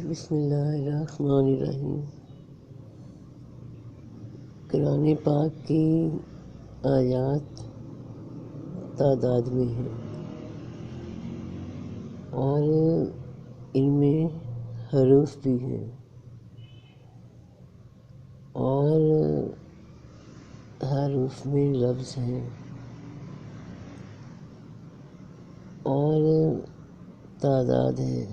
بسم اللہ الرحمن الرحیم۔ قرآن پاک کی آیات تعداد میں ہیں اور ان میں حروف بھی ہیں اور حروف میں لفظ ہیں اور تعداد ہے۔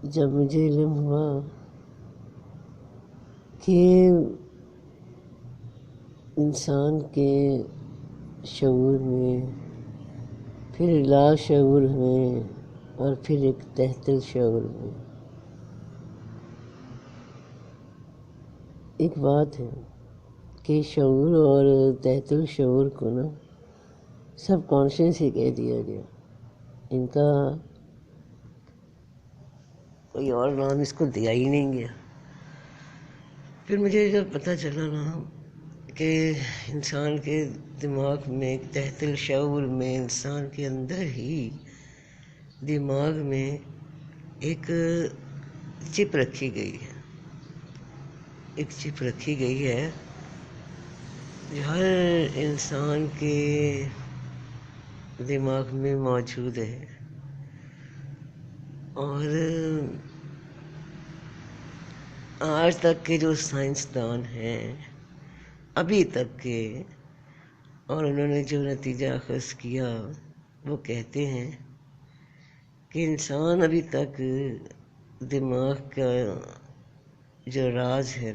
جب مجھے علم ہوا کہ انسان کے شعور میں، پھر لا شعور میں اور پھر ایک تحت الشعور میں ایک بات ہے کہ شعور اور تحت الشعور کو سب کانشیس ہی کہہ دیا گیا، ان کا کوئی اور نام اس کو دیا ہی نہیں گیا۔ پھر مجھے جب پتہ چلا کہ انسان کے دماغ میں، تحت الشعور میں، انسان کے اندر ہی دماغ میں ایک چپ رکھی گئی ہے، ایک چپ رکھی گئی ہے جو ہر انسان کے دماغ میں موجود ہے، اور آج تک کے جو سائنسدان ہیں ابھی تک کے، اور انہوں نے جو نتیجہ اخذ کیا، وہ کہتے ہیں کہ انسان ابھی تک دماغ کا جو راز ہے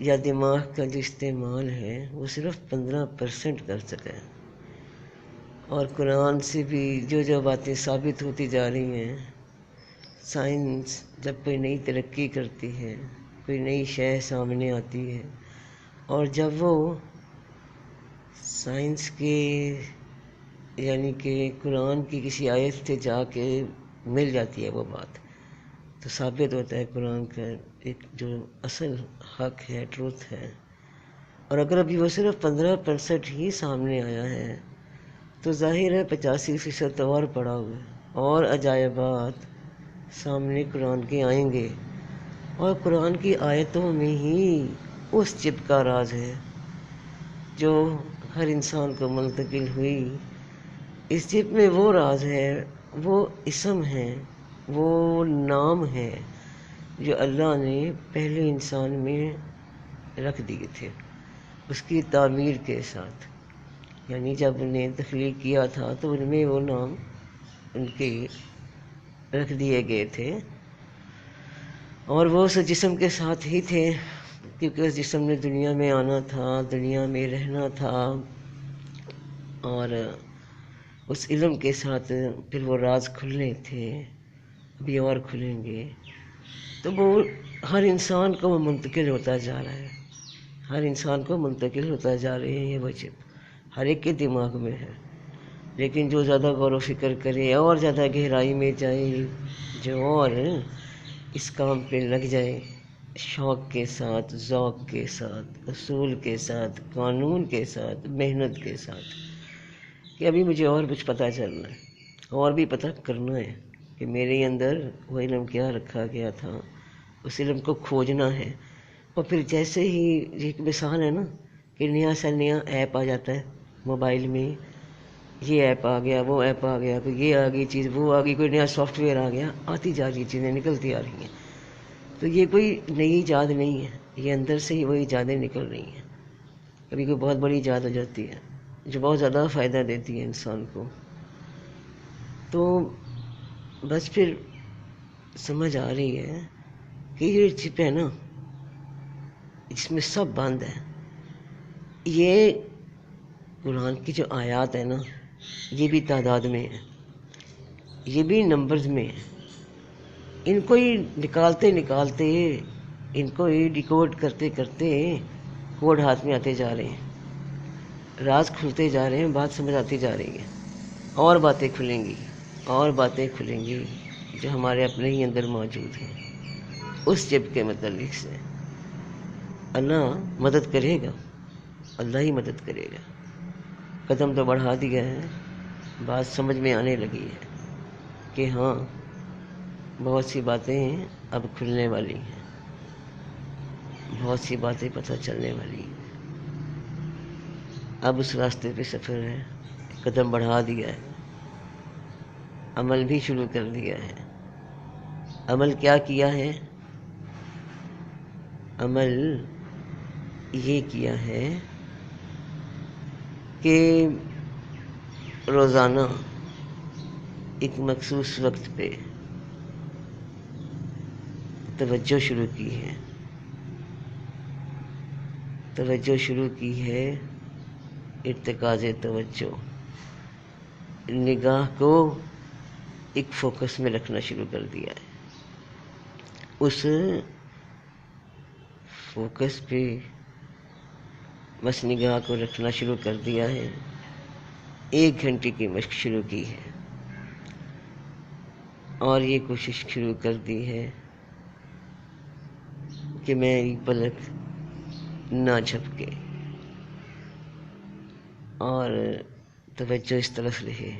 یا دماغ کا جو استعمال ہے وہ صرف 15% کر سکا ہے۔ اور قرآن سے بھی جو باتیں ثابت ہوتی جا رہی ہیں، سائنس جب کوئی نئی ترقی کرتی ہے، کوئی نئی شے سامنے آتی ہے، اور جب وہ سائنس کے یعنی کہ قرآن کی کسی آیت سے جا کے مل جاتی ہے وہ بات، تو ثابت ہوتا ہے قرآن کا ایک جو اصل حق ہے، ٹروتھ ہے۔ اور اگر ابھی وہ صرف 15% ہی سامنے آیا ہے تو ظاہر ہے 85% اور پڑا ہوا ہے، اور عجائبات سامنے قرآن کے آئیں گے، اور قرآن کی آیتوں میں ہی اس چپ کا راز ہے جو ہر انسان کو منتقل ہوئی۔ اس چپ میں وہ راز ہے، وہ اسم ہے، وہ نام ہے جو اللہ نے پہلے انسان میں رکھ دیے تھے اس کی تعمیر کے ساتھ، یعنی جب انہیں تخلیق کیا تھا تو ان میں وہ نام ان کے رکھ دیے گئے تھے، اور وہ اس جسم کے ساتھ ہی تھے کیونکہ اس جسم نے دنیا میں آنا تھا، دنیا میں رہنا تھا، اور اس علم کے ساتھ پھر وہ راز کھلنے تھے، ابھی اور کھلیں گے۔ تو وہ ہر انسان کو وہ منتقل ہوتا جا رہا ہے، ہر انسان کو منتقل ہوتا جا رہے ہیں، یہ وہ چپ ہر ایک کے دماغ میں ہے۔ لیکن جو زیادہ غور و فکر کرے اور زیادہ گہرائی میں جائے، جو اور اس کام پہ لگ جائے شوق کے ساتھ، ذوق کے ساتھ، اصول کے ساتھ، قانون کے ساتھ، محنت کے ساتھ، کہ ابھی مجھے اور کچھ پتہ چلنا ہے، اور بھی پتہ کرنا ہے کہ میرے اندر وہ علم کیا رکھا گیا تھا، اس علم کو کھوجنا ہے۔ اور پھر جیسے ہی ایک مثال ہے کہ نیا سے نیا ایپ آ جاتا ہے موبائل میں، یہ ایپ آ گیا، وہ ایپ آ گیا، کوئی یہ آ گئی چیز، وہ آ گئی، کوئی نیا سافٹ ویئر آ گیا، آتی جا رہی چیزیں نکلتی آ رہی ہیں۔ تو یہ کوئی نئی ایجاد نہیں ہے، یہ اندر سے ہی وہ ایجادیں نکل رہی ہیں۔ کبھی کوئی بہت بڑی ایجاد ہو جاتی ہے جو بہت زیادہ فائدہ دیتی ہے انسان کو، تو بس پھر سمجھ آ رہی ہے کہ یہ چپ ہے اس میں سب بند ہے۔ یہ قرآن کی جو آیات ہیں یہ بھی تعداد میں ہیں، یہ بھی نمبرز میں ہیں، ان کو ہی نکالتے نکالتے، ان کو ہی ڈیکوڈ کرتے کرتے کوڈ ہاتھ میں آتے جا رہے ہیں، راز کھلتے جا رہے ہیں، بات سمجھ آتی جا رہی ہے، اور باتیں کھلیں گی، اور باتیں کھلیں گی جو ہمارے اپنے ہی اندر موجود ہیں۔ اس چپ کے متعلق سے اللہ مدد کرے گا، اللہ ہی مدد کرے گا۔ قدم تو بڑھا دیا ہے، بات سمجھ میں آنے لگی ہے کہ ہاں بہت سی باتیں اب کھلنے والی ہیں، بہت سی باتیں پتہ چلنے والی ہیں۔ اب اس راستے پہ سفر ہے، قدم بڑھا دیا ہے، عمل بھی شروع کر دیا ہے۔ عمل کیا کیا ہے؟ عمل یہ کیا ہے کہ روزانہ ایک مخصوص وقت پہ توجہ شروع کی ہے، توجہ شروع کی ہے، ارتکاز توجہ، نگاہ کو ایک فوکس میں رکھنا شروع کر دیا ہے۔ اس فوکس پہ بس نگاہ کو رکھنا شروع کر دیا ہے۔ 1 گھنٹے کی مشق شروع کی ہے اور یہ کوشش شروع کر دی ہے کہ میری پلک نہ جھپکے اور توجہ اس طرف رہے،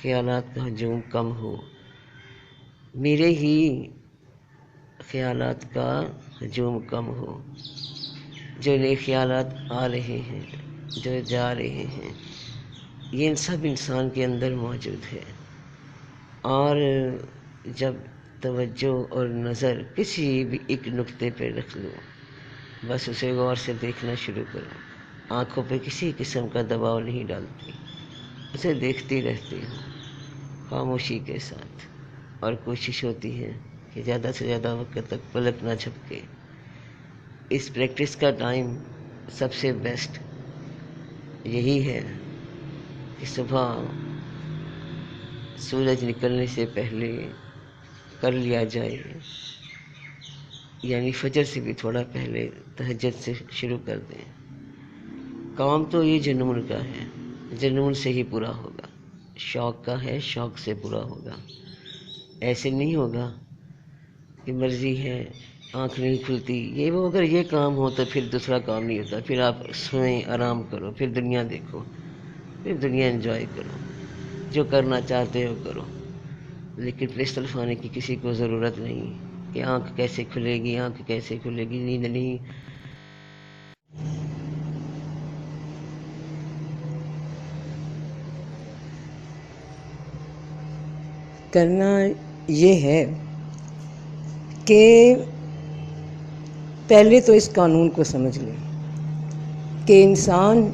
خیالات کا ہجوم کم ہو، میرے ہی خیالات کا ہجوم کم ہو، جو نئے خیالات آ رہے ہیں، جو جا رہے ہیں، یہ سب انسان کے اندر موجود ہے۔ اور جب توجہ اور نظر کسی بھی ایک نقطے پہ رکھ لو، بس اسے غور سے دیکھنا شروع کرو، آنکھوں پہ کسی قسم کا دباؤ نہیں ڈالتی، اسے دیکھتی رہتی ہوں خاموشی کے ساتھ، اور کوشش ہوتی ہے کہ زیادہ سے زیادہ وقت تک پلک نہ جھپکے۔ اس پریکٹس کا ٹائم سب سے بیسٹ یہی ہے کہ صبح سورج نکلنے سے پہلے کر لیا جائے، یعنی فجر سے بھی تھوڑا پہلے تہجد سے شروع کر دیں۔ کام تو یہ جنون کا ہے، جنون سے ہی پورا ہوگا، شوق کا ہے، شوق سے پورا ہوگا۔ ایسے نہیں ہوگا کہ مرضی ہے، آنکھ نہیں کھلتی، یہ وہ، اگر یہ کام ہو تو پھر دوسرا کام نہیں ہوتا، پھر آپ سوئیں، آرام کرو، پھر دنیا دیکھو، پھر دنیا انجوائے کرو، جو کرنا چاہتے ہو کرو۔ لیکن پھر طرف آنے کی کسی کو ضرورت نہیں کہ آنکھ کیسے کھلے گی، آنکھ کیسے کھلے گی، نیند نہیں۔ کرنا یہ ہے کہ پہلے تو اس قانون کو سمجھ لیں کہ انسان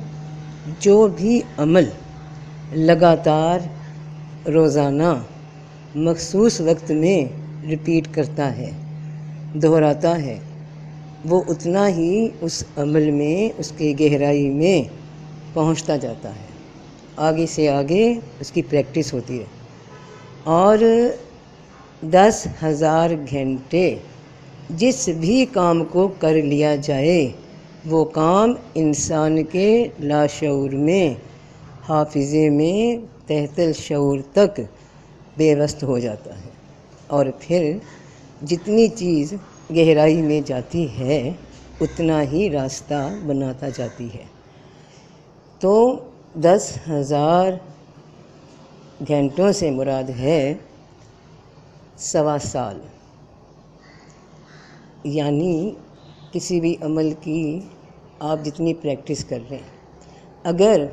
جو بھی عمل لگاتار روزانہ مخصوص وقت میں ریپیٹ کرتا ہے، دہراتا ہے، وہ اتنا ہی اس عمل میں، اس کی گہرائی میں پہنچتا جاتا ہے، آگے سے آگے اس کی پریکٹس ہوتی ہے۔ اور 10,000 گھنٹے جس بھی کام کو کر لیا جائے، وہ کام انسان کے لاشعور میں، حافظے میں، تحت الشعور تک پیوست ہو جاتا ہے، اور پھر جتنی چیز گہرائی میں جاتی ہے اتنا ہی راستہ بناتا جاتی ہے۔ تو 10,000 گھنٹوں سے مراد ہے 1.25 سال، یعنی کسی بھی عمل کی آپ جتنی پریکٹس کر رہے ہیں، اگر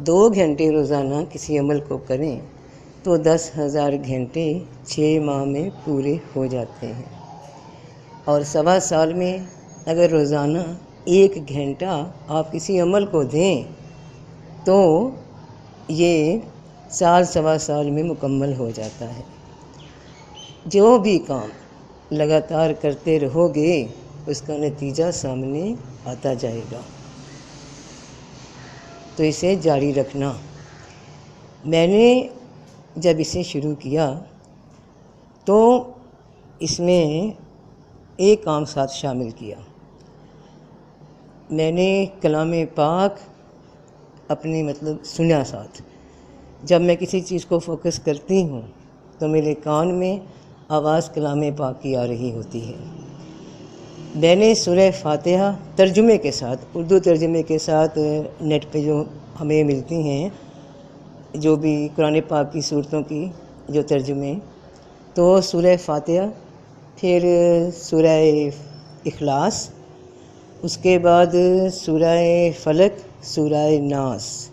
2 گھنٹے روزانہ کسی عمل کو کریں تو 10,000 گھنٹے 6 ماہ میں پورے ہو جاتے ہیں، اور 1.25 سال میں اگر روزانہ 1 گھنٹہ آپ کسی عمل کو دیں تو یہ 1.25 سال میں مکمل ہو جاتا ہے۔ جو بھی کام لگاتار کرتے رہو گے اس کا نتیجہ سامنے آتا جائے گا، تو اسے جاری رکھنا۔ میں نے جب اسے شروع کیا تو اس میں ایک کام ساتھ شامل کیا، میں نے کلام پاک اپنے سنا ساتھ۔ جب میں کسی چیز کو فوکس کرتی ہوں تو میرے کان میں آواز کلام پاک کی آ رہی ہوتی ہے۔ میں نے سورہ فاتحہ ترجمے کے ساتھ، اردو ترجمے کے ساتھ، نیٹ پہ جو ہمیں ملتی ہیں، جو بھی قرآن پاک کی صورتوں کی جو ترجمے، تو سورہ فاتحہ، پھر سورہ اخلاص، اس کے بعد سورہ فلق، سورہ ناس،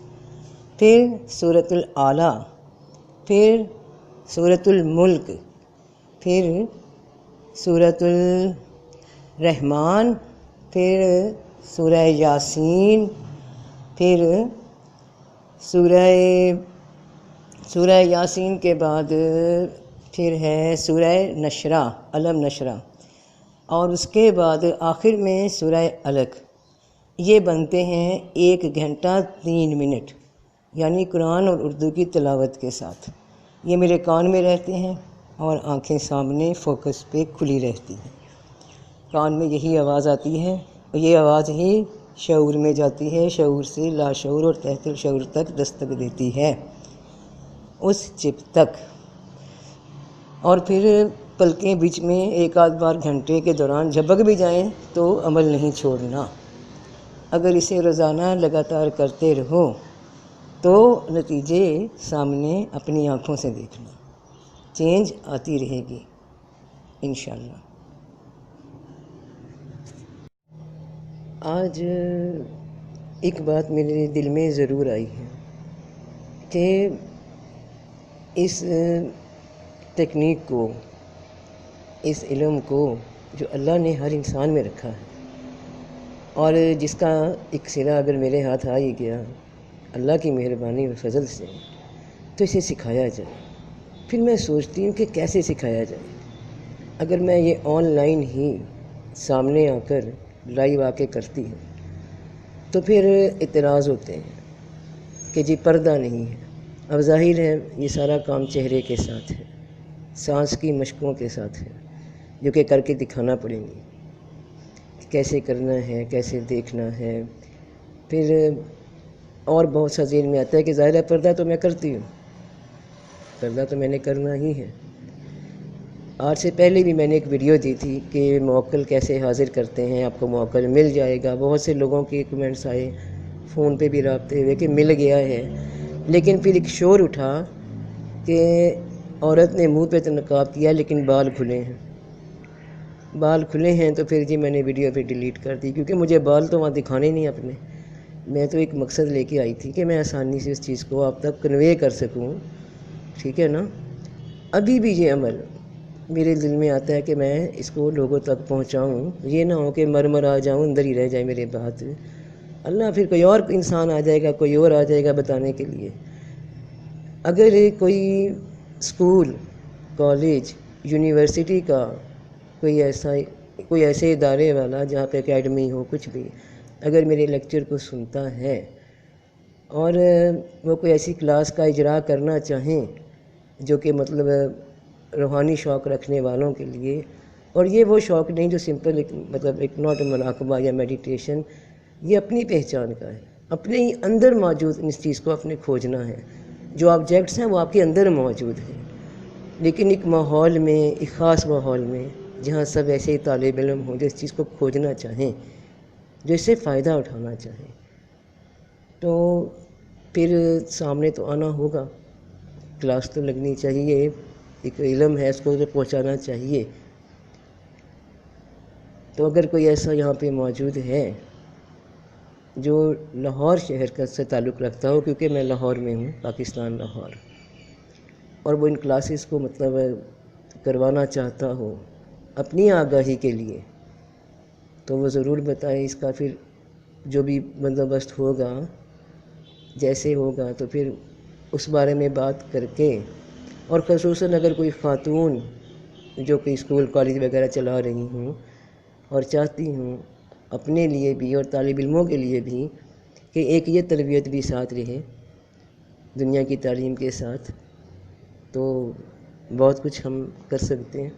پھر سورۃ الاعلیٰ، پھر سورۃ الملک، پھر سورۃ الرحمن، پھر سورہ یاسین، پھر سورہ یاسین کے بعد پھر ہے سورہ نشرہ، علم نشرہ، اور اس کے بعد آخر میں سورہ علق۔ یہ بنتے ہیں 1 گھنٹہ 3 منٹ، یعنی قرآن اور اردو کی تلاوت کے ساتھ۔ یہ میرے کان میں رہتے ہیں اور آنکھیں سامنے فوکس پہ کھلی رہتی ہیں۔ کان میں یہی آواز آتی ہے اور یہ آواز ہی شعور میں جاتی ہے، شعور سے لاشعور اور تحت الشعور تک دستک دیتی ہے، اس چپ تک۔ اور پھر پلکیں بیچ میں 1 آدھ بار گھنٹے کے دوران جھپک بھی جائیں تو عمل نہیں چھوڑنا۔ اگر اسے روزانہ لگاتار کرتے رہو تو نتیجے سامنے اپنی آنکھوں سے دیکھنا، چینج آتی رہے گی انشاءاللہ۔ آج ایک بات میرے دل میں ضرور آئی ہے کہ اس تکنیک کو، اس علم کو جو اللہ نے ہر انسان میں رکھا ہے، اور جس کا ایک سرا اگر میرے ہاتھ آ ہی گیا اللہ کی مہربانی اور فضل سے، تو اسے سکھایا جائے۔ پھر میں سوچتی ہوں کہ کیسے سکھایا جائے۔ اگر میں یہ آن لائن ہی سامنے آ کر لائیو آ کے کرتی ہوں تو پھر اعتراض ہوتے ہیں کہ جی پردہ نہیں ہے۔ اب ظاہر ہے یہ سارا کام چہرے کے ساتھ ہے، سانس کی مشقوں کے ساتھ ہے، جو کہ کر کے دکھانا پڑیں گی، کیسے کرنا ہے، کیسے دیکھنا ہے۔ پھر اور بہت سا ذہن میں آتا ہے کہ ظاہر ہے پردہ تو میں کرتی ہوں، پردہ تو میں نے کرنا ہی ہے۔ آج سے پہلے بھی میں نے ایک ویڈیو دی تھی کہ موکل کیسے حاضر کرتے ہیں، آپ کو موکل مل جائے گا۔ بہت سے لوگوں کے کمنٹس آئے، فون پہ بھی رابطے ہوئے کہ مل گیا ہے، لیکن پھر ایک شور اٹھا کہ عورت نے منہ پہ تو نقاب کیا لیکن بال کھلے ہیں۔ بال کھلے ہیں تو پھر جی میں نے ویڈیو پہ ڈیلیٹ کر دی، کیونکہ مجھے بال تو وہاں دکھانے نہیں اپنے۔ میں تو ایک مقصد لے کے آئی تھی کہ میں آسانی سے اس چیز کو آپ تک کنوے کر سکوں، ٹھیک ہے نا۔ ابھی بھی یہ عمل میرے دل میں آتا ہے کہ میں اس کو لوگوں تک پہنچاؤں، یہ نہ ہو کہ مر آ جاؤں، اندر ہی رہ جائے میرے بات۔ اللہ پھر کوئی اور انسان آ جائے گا، کوئی اور آ جائے گا بتانے کے لیے۔ اگر کوئی اسکول، کالج، یونیورسٹی کا کوئی ایسے ادارے والا جہاں پہ اکیڈمی ہو، کچھ بھی، اگر میرے لیکچر کو سنتا ہے اور وہ کوئی ایسی کلاس کا اجرا کرنا چاہیں جو کہ مطلب روحانی شوق رکھنے والوں کے لیے، اور یہ وہ شوق نہیں جو سمپل مطلب ایک ناٹ مراقبہ یا میڈیٹیشن، یہ اپنی پہچان کا ہے، اپنے ہی اندر موجود اس چیز کو اپنے کھوجنا ہے۔ جو آبجیکٹس ہیں وہ آپ کے اندر موجود ہیں، لیکن ایک ماحول میں، ایک خاص ماحول میں جہاں سب ایسے ہی طالب علم ہوں جو اس چیز کو کھوجنا چاہیں، جو اس سے فائدہ اٹھانا چاہیں، تو پھر سامنے تو آنا ہوگا، کلاس تو لگنی چاہیے، ایک علم ہے اس کو تو پہنچانا چاہیے۔ تو اگر کوئی ایسا یہاں پہ موجود ہے جو لاہور شہر کا سے تعلق رکھتا ہو، کیونکہ میں لاہور میں ہوں، پاکستان لاہور، اور وہ ان کلاسز کو مطلب کروانا چاہتا ہو اپنی آگاہی کے لیے، تو وہ ضرور بتائے۔ اس کا پھر جو بھی بندوبست ہوگا، جیسے ہوگا، تو پھر اس بارے میں بات کر کے، اور خصوصاً اگر کوئی خاتون جو کہ اسکول کالج وغیرہ چلا رہی ہوں اور چاہتی ہوں اپنے لیے بھی اور طالب علموں کے لیے بھی کہ ایک یہ تربیت بھی ساتھ رہے دنیا کی تعلیم کے ساتھ، تو بہت کچھ ہم کر سکتے ہیں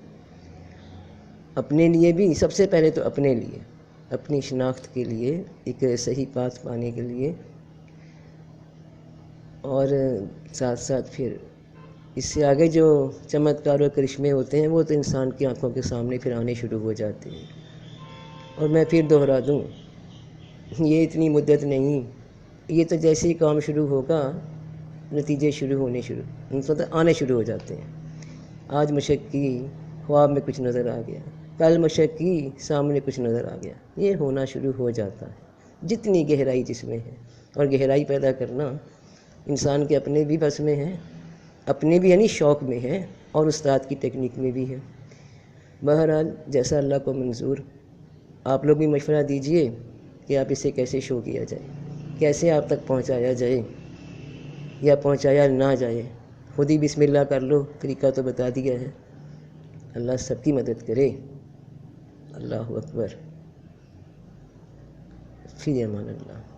اپنے لیے بھی۔ سب سے پہلے تو اپنے لیے، اپنی شناخت کے لیے، ایک صحیح پاتھ پانے کے لیے، اور ساتھ ساتھ پھر اس سے آگے جو چمتکار و کرشمے ہوتے ہیں وہ تو انسان کی آنکھوں کے سامنے پھر آنے شروع ہو جاتے ہیں۔ اور میں پھر دوہرا دوں، یہ اتنی مدت نہیں، یہ تو جیسے ہی کام شروع ہوگا نتیجے آنے شروع ہو جاتے ہیں. آج مشق کی، خواب میں کچھ نظر آ گیا، کل مشق کی، سامنے کچھ نظر آ گیا. یہ ہونا شروع ہو جاتا ہے جتنی گہرائی جس میں ہے. اور گہرائی پیدا کرنا انسان کے اپنے بھی بس میں ہے، اپنے بھی یعنی شوق میں ہے، اور استاد کی ٹیکنیک میں بھی ہے. بہرحال جیسا اللہ کو منظور. آپ لوگ بھی مشورہ دیجئے کہ آپ اسے کیسے شو کیا جائے، کیسے آپ تک پہنچایا جائے یا پہنچایا نہ جائے. خود ہی بسم اللہ کر لو، طریقہ تو بتا دیا ہے. اللہ سب کی مدد کرے. اللہ اکبر. فی امان اللہ.